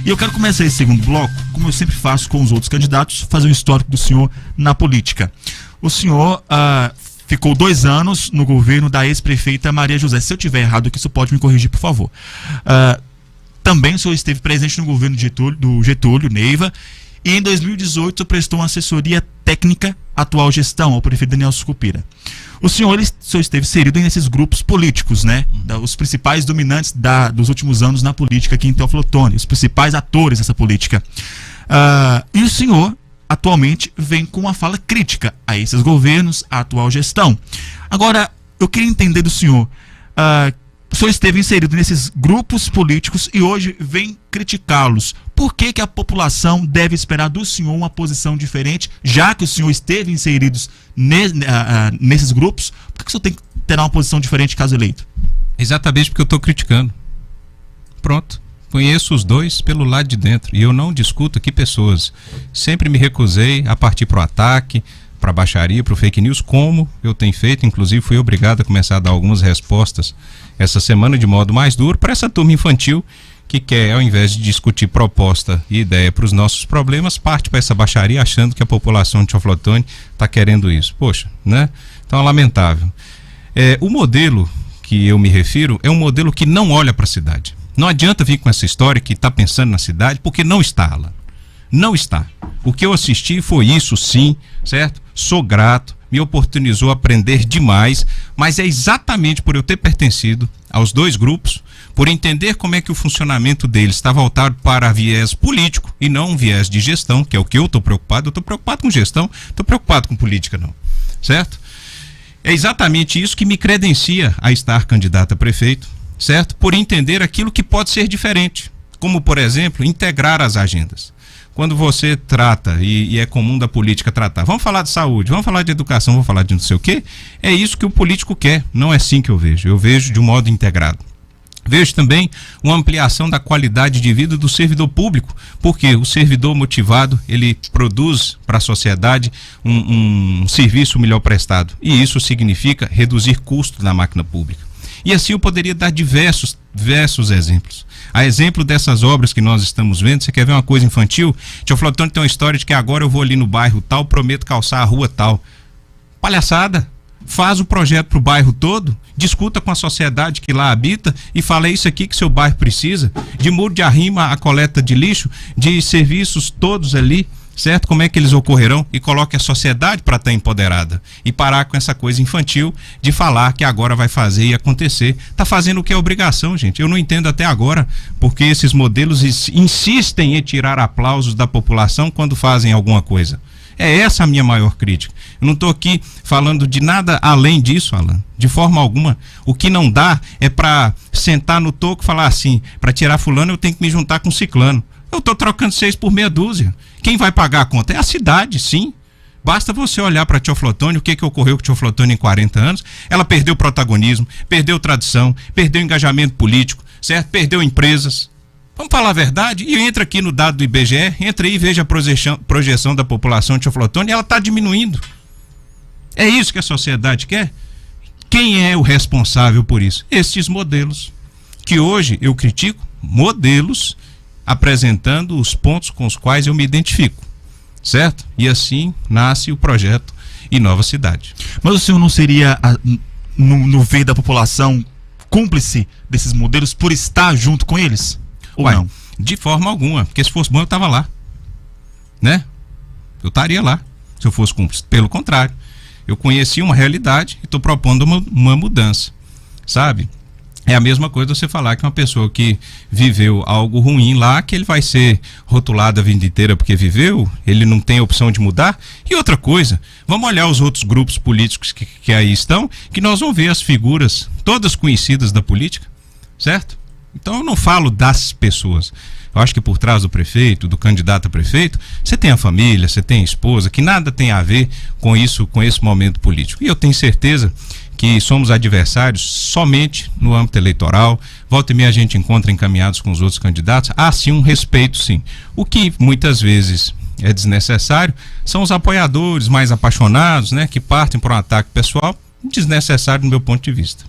E eu quero começar esse segundo bloco, como eu sempre faço com os outros candidatos, fazer um histórico do senhor na política. O senhor ficou 2 anos no governo da ex-prefeita Maria José. Se eu tiver errado aqui, você pode me corrigir, por favor. Também o senhor esteve presente no governo do Getúlio Neiva, e em 2018 prestou uma assessoria técnica à atual gestão, ao prefeito Daniel Sucupira. O senhor esteve inserido nesses grupos políticos, né? Os principais dominantes dos últimos anos na política aqui em Teófilo Otoni, os principais atores dessa política. E o senhor atualmente vem com uma fala crítica a esses governos, à atual gestão. Agora, eu queria entender do senhor, o senhor esteve inserido nesses grupos políticos e hoje vem criticá-los. Por que a população deve esperar do senhor uma posição diferente, já que o senhor esteve inserido nesses grupos? Por que o senhor terá uma posição diferente caso eleito? Exatamente porque eu estou criticando. Pronto. Conheço os dois pelo lado de dentro e eu não discuto aqui pessoas. Sempre me recusei a partir para o ataque, para a baixaria, para o fake news, como eu tenho feito. Inclusive fui obrigado a começar a dar algumas respostas essa semana de modo mais duro para essa turma infantil que quer, ao invés de discutir proposta e ideia para os nossos problemas, parte para essa baixaria achando que a população de Teófilo Otoni está querendo isso. Poxa, né? Então é lamentável. O modelo que eu me refiro é um modelo que não olha para a cidade. Não adianta vir com essa história que está pensando na cidade, porque não está, Alan. Não está. O que eu assisti foi isso, sim, certo? Sou grato, me oportunizou aprender demais, mas é exatamente por eu ter pertencido aos dois grupos, por entender como é que o funcionamento deles está voltado para viés político e não um viés de gestão, que é o que eu estou preocupado. Eu estou preocupado com gestão, estou preocupado com política não, certo? É exatamente isso que me credencia a estar candidato a prefeito, certo? Por entender aquilo que pode ser diferente, como, por exemplo, integrar as agendas. Quando você trata, e é comum da política tratar, vamos falar de saúde, vamos falar de educação, vamos falar de não sei o quê, é isso que o político quer, não é assim que eu vejo de um modo integrado. Vejo também uma ampliação da qualidade de vida do servidor público, porque o servidor motivado, ele produz para a sociedade um serviço melhor prestado, e isso significa reduzir custo na máquina pública. E assim eu poderia dar diversos exemplos. A exemplo dessas obras que nós estamos vendo, você quer ver uma coisa infantil? Teófilo Otoni tem uma história de que agora eu vou ali no bairro tal, prometo calçar a rua tal. Palhaçada! Faz o projeto para o bairro todo, discuta com a sociedade que lá habita e fala: é isso aqui que seu bairro precisa, de muro de arrima a coleta de lixo, de serviços todos ali, certo? Como é que eles ocorrerão? E coloque a sociedade para estar empoderada e parar com essa coisa infantil de falar que agora vai fazer e acontecer. Está fazendo o que é obrigação, gente. Eu não entendo até agora porque esses modelos insistem em tirar aplausos da população quando fazem alguma coisa. É essa a minha maior crítica. Eu não estou aqui falando de nada além disso, Alan, de forma alguma. O que não dá é para sentar no toco e falar assim: para tirar fulano eu tenho que me juntar com ciclano. Eu estou trocando 6 por meia dúzia. Quem vai pagar a conta? É a cidade, sim. Basta você olhar para Teófilo Otoni, o que ocorreu com Teófilo Otoni em 40 anos. Ela perdeu protagonismo, perdeu tradição, perdeu engajamento político, certo? Perdeu empresas. Vamos falar a verdade? E entra aqui no dado do IBGE, entra aí e veja a projeção da população de Teófilo Otoni, ela está diminuindo. É isso que a sociedade quer? Quem é o responsável por isso? Esses modelos, que hoje eu critico, modelos apresentando os pontos com os quais eu me identifico, certo? E assim nasce o projeto Inova Cidade. Mas o senhor não seria, no ver da população, cúmplice desses modelos por estar junto com eles? Ou não? De forma alguma, porque se fosse bom eu estava lá, né? Eu estaria lá, se eu fosse cúmplice. Pelo contrário, eu conheci uma realidade e estou propondo uma mudança, sabe? É a mesma coisa você falar que uma pessoa que viveu algo ruim lá, que ele vai ser rotulado a vida inteira porque viveu, ele não tem a opção de mudar. E outra coisa, vamos olhar os outros grupos políticos que aí estão, que nós vamos ver as figuras todas conhecidas da política, certo? Então eu não falo das pessoas. Eu acho que por trás do prefeito, do candidato a prefeito, você tem a família, você tem a esposa, que nada tem a ver com isso, com esse momento político. E eu tenho certeza que somos adversários somente no âmbito eleitoral. Volta e meia a gente encontra encaminhados com os outros candidatos. Há sim um respeito, sim. O que muitas vezes é desnecessário são os apoiadores mais apaixonados, né, que partem para um ataque pessoal, desnecessário do meu ponto de vista.